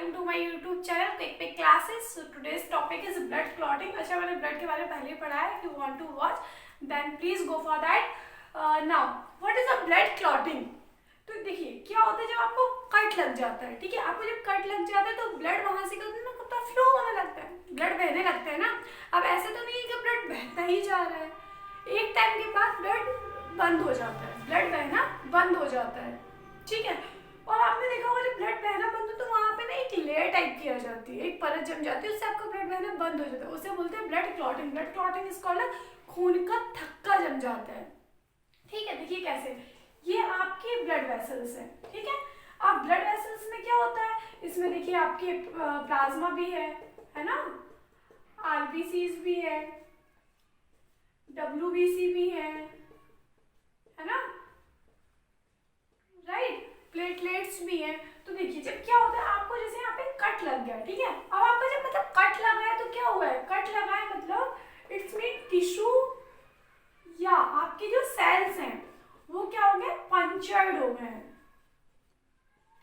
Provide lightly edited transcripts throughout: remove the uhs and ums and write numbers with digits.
Welcome to my YouTube channel quick pick classes. So today's topic is blood clotting. अच्छा, मैंने blood के बारे में पहले ही पढ़ा है। If you want to watch then please go for that. Now what is a blood clotting? तो देखिए क्या होता है, जब आपको कट लग जाता है, ठीक है, आपको जब कट लग जाता है तो ब्लड वहां से क्या फ्लो होने लगता है, ब्लड बहने लगता है ना। अब ऐसे तो नहीं है कि ब्लड बहता ही जा रहा है, एक टाइम के बाद ब्लड बंद हो जाता है, ब्लड बहना बंद हो जाता है, ठीक है। और आपने देखा होगा जब ब्लड बहना बंद हो तो वहाँ पे ना एक लेयर टाइप की आ जाती है, एक परत जम जाती है, उससे आपका ब्लड बहना बंद हो जाता है, उसे बोलते हैं blood clotting. Blood clotting is called खून का थक्का जम जाता है, ठीक है। देखिए कैसे, ये आपके ब्लड वेसल्स हैं, ठीक है। अब ब्लड वेसल्स में क्या होता है, इसमें देखिए आपके प्लाज्मा भी है ना, आरबीसीज भी है, डब्ल्यूबीसी भी है ना, राइट, प्लेटलेट्स भी हैं। तो देखिए जब क्या होता है, आपको जैसे यहाँ पे कट लग गया, ठीक है। अब आपका जब मतलब कट लगा है तो क्या हुआ है, कट लगा है मतलब इट्स मीन टिश्यू या आपके जो सेल्स हैं वो क्या हो गए, पंचर्ड हो गए हैं,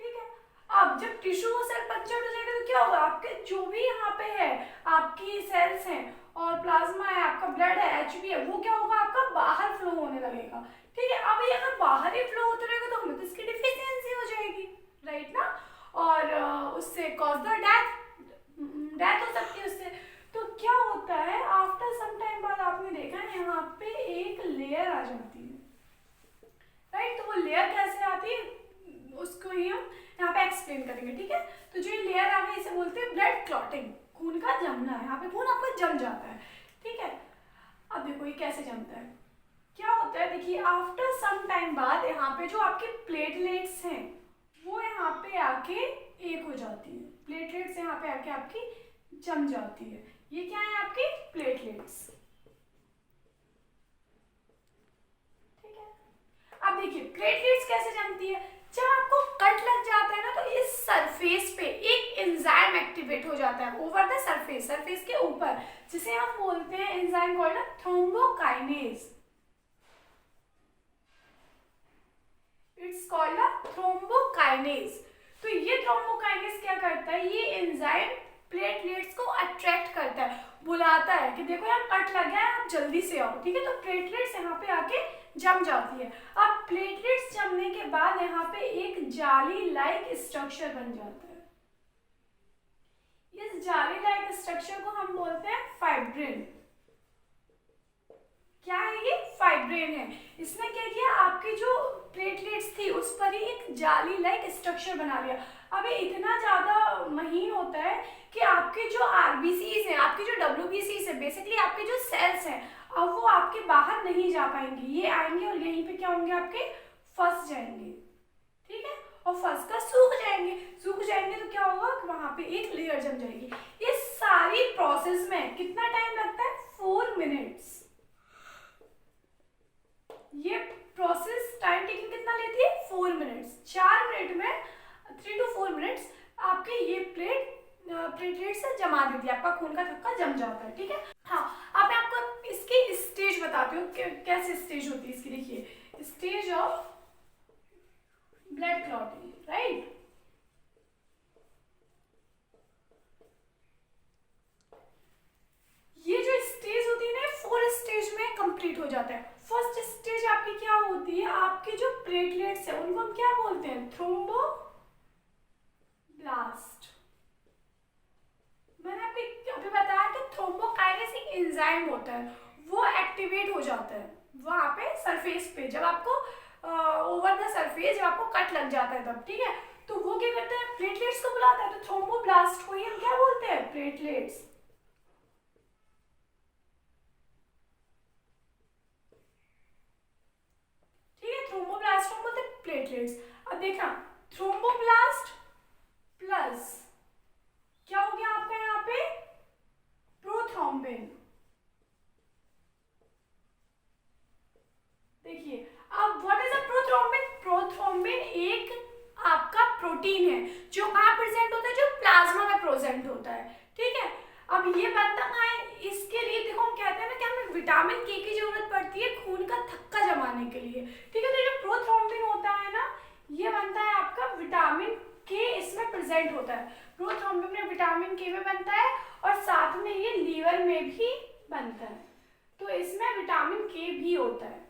ठीक है। अब जब टिश्यू और सेल पंचर्ड हो जाएगा तो क्या होगा, आपके जो भी यहाँ पे है आपकी सेल्स हैं और प्लाज्मा है, आपका ब्लड है, एचबी है, वो क्या होगा, आपका बाहर फ्लो होने लगेगा, ठीक है। अब ये अगर बाहर ही फ्लो होता रहेगा तो हमें तो इसकी डिफिशियंसी हो जाएगी, राइट ना, और उससे कॉज द डेथ हो सकती है उससे। तो क्या होता है, आफ्टर सम टाइम बाद आपने देखा है यहाँ पे एक लेयर आ जाती है, राइट। तो वो लेयर कैसे आती है उसको ही हम यहाँ पे एक्सप्लेन करेंगे, ठीक है। तो जो ये लेयर आ गई इसे बोलते हैं ब्लड क्लॉटिंग, खून का जमना है, यहाँ पे खून आपका जम जाता है, ठीक है। अब देखो ये कैसे जमता है, क्या होता है, देखिए आफ्टर सम टाइम बाद यहाँ पे जो आपके प्लेटलेट्स हैं वो यहाँ पे आके एक हो जाती है, प्लेटलेट्स यहाँ पे आके आपकी जम जाती है। ये क्या है, आपकी प्लेटलेट्स, ठीक है। अब देखिए प्लेटलेट्स कैसे जमती है, जब आपको कट लग जाता है ना तो इस सरफेस पे एक एंजाइम एक्टिवेट हो जाता है ओवर द सरफेस, सरफेस के ऊपर, जिसे हम बोलते हैं enzyme called thrombokinase. It's called a thrombokinase. तो ये थ्रोम्बोकाइनेज क्या करता है, ये एंजाइम प्लेटलेट्स को अट्रैक्ट करता है, बुलाता है कि देखो यहाँ कट लग गया है, आप जल्दी से आओ, ठीक है। तो प्लेटलेट्स यहाँ पे आके जम जाती है। अब प्लेटलेट्स जमने के बाद यहाँ पे एक जाली लाइक स्ट्रक्चर बन जाता है, इस जाली लाइक स्ट्रक्चर को हम बोलते हैं फाइब्रिन। क्या है ये, फाइब्रिन है। इसने क्या किया, आपकी जो प्लेटलेट्स थी उस पर ही एक जाली लाइक स्ट्रक्चर बना लिया। अब ये इतना ज्यादा महीन होता है कि आपके जो आरबीसीज हैं, आपके जो डब्ल्यूबीसीज है, बेसिकली आपके जो सेल्स हैं, अब वो आपके बाहर नहीं जा पाएंगे, ये आएंगे और यहीं पे क्या होंगे, आपके फंस जाएंगे, ठीक है। और फंस कर सूख जाएंगे, सूख जाएंगे तो क्या होगा, वहां पे एक लेयर जम जाएगी। इस सारी प्रोसेस में कितना टाइम लगता है, 4 मिनट्स। ये प्रोसेस टाइम टेकिंग कितना लेती है, 4 मिनट्स। 4 मिनट में 3 to 4 मिनट्स आपके ये प्लेटलेट से जमा देती है, आपका खून का थक्का जम जाता है, ठीक है। हाँ, अब मैं आपको इसकी स्टेज बताती हूँ कैसे स्टेज होती है इसकी। देखिए stage of blood clotting, right. ये जो स्टेज होती है ना, 4 स्टेज में कंप्लीट हो जाता है। फर्स्ट स्टेज आपकी क्या होती है, आपके जो प्लेटलेट्स है उनको हम क्या बोलते हैं, थ्रोम्बोब्लास्ट। मैंने आपको अभी बताया कि थ्रोम्बोकाइनेस एक एंजाइम होता है, वो एक्टिवेट हो जाता है वहां पे सरफेस पे, जब आपको ओवर द सरफेस जब आपको कट लग जाता है तब, ठीक है। तो वो क्या करता है, प्लेटलेट्स को बुलाता है, तो थ्रोम्बोब्लास्ट को ही हम क्या बोलते हैं, प्लेटलेट्स, थ्रोम्बोब्लास्ट हम बोलते हैं प्लेटलेट्स। अब देखना, थ्रोम्बोब्लास्ट प्लस क्या हो गया आपका यहाँ पे, प्रोथ्रोम्बिन। देखिए अब what is a prothrombin, prothrombin एक आपका प्रोटीन है जो कहाँ प्रेजेंट होता है, जो प्लाज्मा में प्रेजेंट होता है, ठीक है। अब ये बनता कहाँ है, इसके लिए देखो हम कहते हैं ना कि हमें विटामिन के की जरूरत पड़ती है खून का थक्का जमाने के लिए, ठीक है। तो जो प्रोथ्रोम्बिन होता है ना, ये बनता है आपका विटामिन के, इसमें प्रेजेंट प्रेजेंट होता है। प्रोथ्रोम्बिन में विटामिन के में बनता है और साथ में ये लीवर में भी बनता है, तो इसमें विटामिन के भी होता है,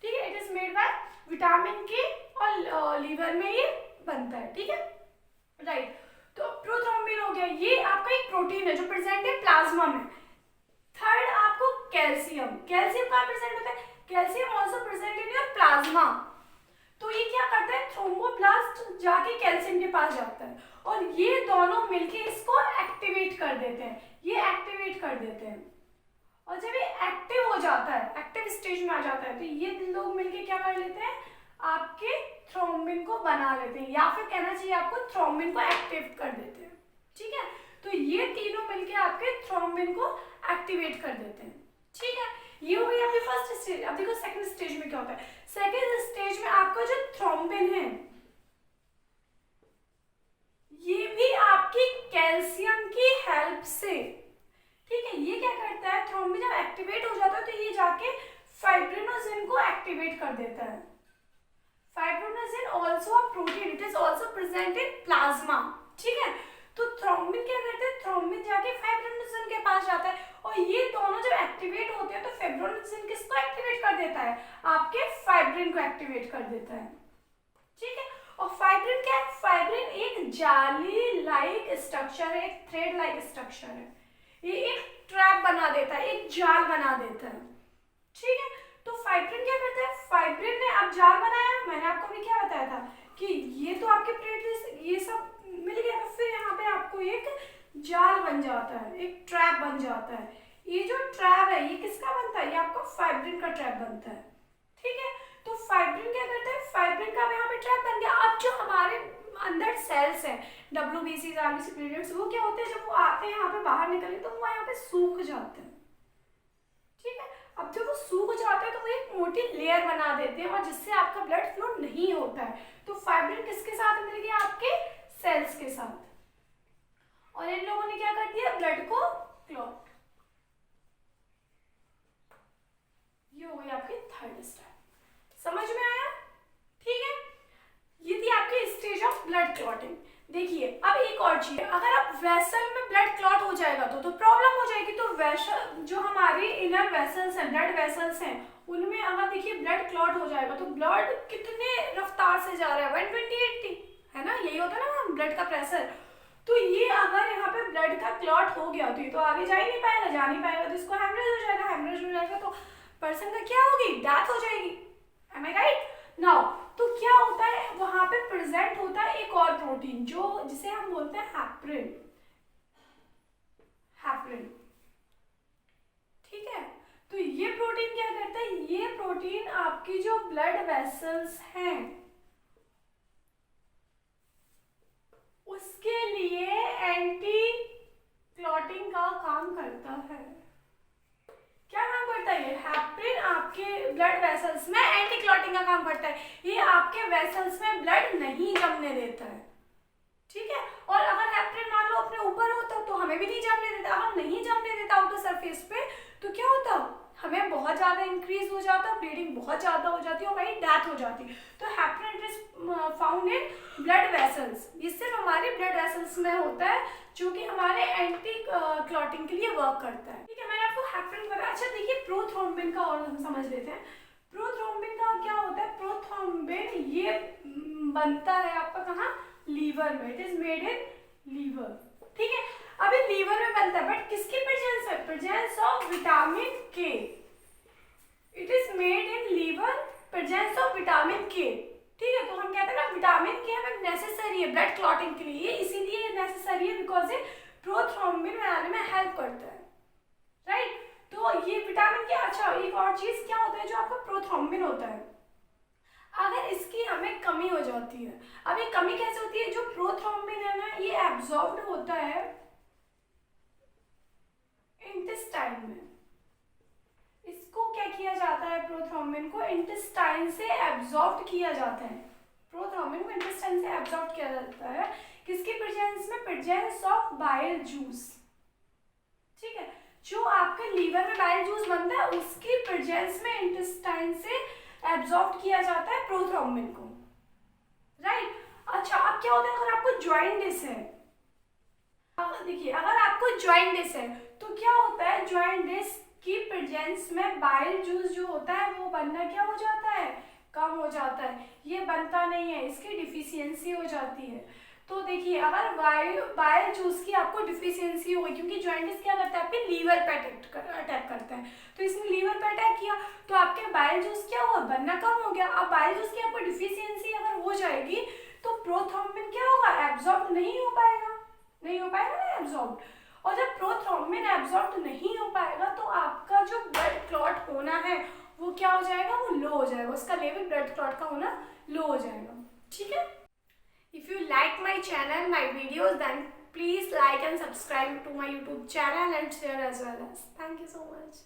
ठीक है। It is made by vitamin के और लीवर में ये बनता है, ठीक है, राइट। तो प्रोथ्रोम्बिन हो गया, ये आपका एक प्रोटीन है जो प्रेजेंट है प्लाज्मा में। थर्ड आपको कैल्शियम, कैल्शियम कहाँ प्रेजेंट होता है, calcium also present in your plasma. तो ये क्या करता है, थ्रोम्बोप्लास्ट जाके कैल्शियम के पास जाता है और ये दोनों मिलके इसको एक्टिवेट कर देते हैं, ये एक्टिवेट कर देते हैं। और जब ये एक्टिव हो जाता है, एक्टिव स्टेज में आ जाता है, तो ये लोग मिलके क्या कर लेते हैं, आपके थ्रोम्बिन को बना लेते हैं, या फिर कहना चाहिए आपको थ्रोम्बिन को एक्टिव कर देते हैं, ठीक है। तो ये तीनों मिलके आपके थ्रोम्बिन को एक्टिवेट कर देते हैं, ठीक है। ये हो गई आपकी फर्स्ट स्टेज। अब देखो सेकंड स्टेज में क्या होता है। सेकंड स्टेज में आपका जो थ्रोम्बिन है ये भी आपकी कैल्शियम की हेल्प से, ठीक है, ये क्या करता है, थ्रोम्बिन जब एक्टिवेट हो जाता है तो ये जाके फाइब्रिनोजेन को एक्टिवेट कर देता है। Fibrinogen also a protein, it is also present in plasma, ठीक है। तो थ्रोम्बिन क्या करते हैं, थ्रोम्बिन जाके फाइब्रिनोजेन के पास जाता है और ये दोनों जब एक्टिवेट होते हैं तो फाइब्रिनोजेन किसको एक्टिवेट कर देता है, आपके फाइब्रिन को एक्टिवेट कर देता है, ठीक है। और फाइब्रिन क्या है, फाइब्रिन एक जाली लाइक स्ट्रक्चर है, एक थ्रेड लाइक स्ट्रक्चर है, ये एक ट्रैप बना देता है, एक जाल बना देता है, ठीक है। तो फाइब्रिन क्या करता है, फाइब्रिन ने अब जाल बनाया, मैंने आपको भी क्या बताया था कि ये तो आपके प्लेट ये सब मिल गया, तो फिर यहाँ पे आपको एक जाल बन जाता है, एक ट्रैप बन जाता है। ये जो ट्रैप है ये किसका बनता है, ये आपका फाइब्रिन का ट्रैप बनता है, ठीक है। तो फाइब्रिन क्या करता है, फाइब्रिन का यहाँ पे ट्रैप बन गया। अब जो हमारे अंदर सेल्स हैं WBCs, RBC प्लेटलेट्स, वो क्या होते हैं, जब वो आते हैं यहाँ पे बाहर निकलने तो वो यहाँ पे सूख जाते हैं, ठीक है। अब जब वो सूख जाते हैं तो वो एक मोटी लेयर बना देते हैं और जिससे आपका ब्लड फ्लो नहीं होता है। तो फाइब्रिन किसके साथ मिल गया, आपके सेल्स के साथ, और इन लोगों ने क्या कर दिया, ब्लड को क्लॉट। ये हो गई आपकी थर्ड स्टेप, समझ में आया, ठीक है। ये थी आपकी स्टेज ऑफ ब्लड क्लॉटिंग। देखिए अब एक और चीज, अगर आप वेसल में ब्लड क्लॉट हो जाएगा तो प्रॉब्लम हो जाएगी। तो वेसल जो हमारी इनर वेसल्स हैं, ब्लड वेसल्स हैं, उनमें अगर देखिए ब्लड क्लॉट हो जाएगा तो ब्लड कितने रफ्तार से जा रहा है, 120-80, है ना, यही होता है ना ब्लड का प्रेशर। तो ये अगर यहाँ पे ब्लड का क्लॉट हो गया तो ये तो आगे जा ही नहीं पाएगा, जा नहीं पाएगा, तो इसको हेमरेज हो जाएगा, हेमरेज हो जाएगा तो पर्सन का क्या होगी, डेथ हो जाएगी, एम आई राइट नाउ। तो क्या होता है, वहां पे प्रेजेंट होता है एक और प्रोटीन जो जिसे हम बोलते हैं हैप्रिन, हैप्रिन, ठीक है। तो ये प्रोटीन क्या करता है, ये प्रोटीन आपकी जो ब्लड वेसल्स हैं उसके लिए एंटी क्लॉटिंग का काम करता है। क्या काम करता है, ये हैप्रिन आपके ब्लड वेसल्स में एंटी क्लॉटिंग का काम करता है। ये आपके वेसल्स में ब्लड नहीं जमने देता है, ठीक है। और अगर हैप्रिन मान लो अपने ऊपर होता तो हमें भी नहीं जमने देता, अगर नहीं जमने देता आउटर सरफेस पे तो क्या होता, हमें बहुत ज्यादा इंक्रीज हो जाता, ब्लीडिंग बहुत ज्यादा हो जाती और वही डेथ हो जाती। तो heparin is found in blood vessels, ये सिर्फ हमारे ब्लड वेसल्स में होता है जो कि हमारे एंटी क्लॉटिंग के लिए वर्क करता है, ठीक है। मैंने आपको हैप्रिन बताया। अच्छा देखिए प्रोथ्रोम्बिन का और हम समझ लेते हैं। प्रोथ्रोम्बिन का क्या होता है, प्रोथ्रोम्बिन ये बनता है आपका कहाँ, लीवर में, it is made in liver, ठीक है। अभी लीवर में बनता है बट किसकी प्रेजेंस है, presence of vitamin K, it is made in liver, presence of vitamin K, ठीक है। तो हम कहते हैं ना विटामिन के हमें नेसेसरी है ब्लड क्लॉटिंग के लिए, इसीलिए नेसेसरी है बिकॉज ये प्रोथ्रोम्बिन बनाने में हेल्प करता है, राइट। तो ये विटामिन के, अच्छा एक और चीज क्या होता है जो आपका प्रोथ्रोम्बिन होता है, अगर इसकी हमें कमी हो जाती है, अब ये कमी कैसे होती है, जो प्रोथ्रोम्बिन है ना ये एब्जॉर्ब्ड होता है इंटेस्टाइन में, इसको क्या किया जाता है, प्रोथ्रोम्बिन को इंटेस्टाइन से एब्जॉर्ब किया जाता है, प्रोथ्रोम्बिन को इंटेस्टाइन से एब्जॉर्ब किया जाता है, किसकी प्रेजेंस में, प्रेजेंस ऑफ बाइल जूस, ठीक है। जो आपके लीवर में बाइल जूस बनता है उसकी प्रेजेंस में इंटेस्टाइन से एब्जॉर्ब किया जाता है प्रोथ्रोम्बिन को, राइट। अच्छा अब क्या होता है, अगर आपको जॉइंटिस है, देखिए अगर आपको जॉइंटिस है तो क्या होता है, जॉइंटिस की प्रेजेंस में बाइल जूस जो होता है वो बनना क्या हो जाता है, कम हो जाता है, ये बनता नहीं है, इसकी डिफिशियंसी हो जाती है। तो देखिए अगर बाइल जूस की आपको डिफिशियंसी होगी, क्योंकि जॉइंटिस क्या करता है आपके लीवर पे अटैक करता है, तो इसने लीवर पे अटैक किया तो आपके बाइल जूस क्या हुआ, बनना कम हो गया। अब बाइल जूस की आपको डिफिशियंसी अगर हो जाएगी तो प्रोथ्रोम्बिन क्या होगा, एब्जॉर्ब नहीं हो पाएगा ना एब्जॉर्ब। और जब प्रोथ्रोम्बिन एब्जॉर्ब नहीं हो पाएगा तो आपका जो ब्लड क्लॉट होना है वो क्या हो जाएगा, वो लो हो जाएगा, उसका लेवल ब्लड क्लॉट का होना लो हो जाएगा। ठीक है। If you like my channel, my videos, then please like and subscribe to my YouTube channel and share as well as. Thank you so much.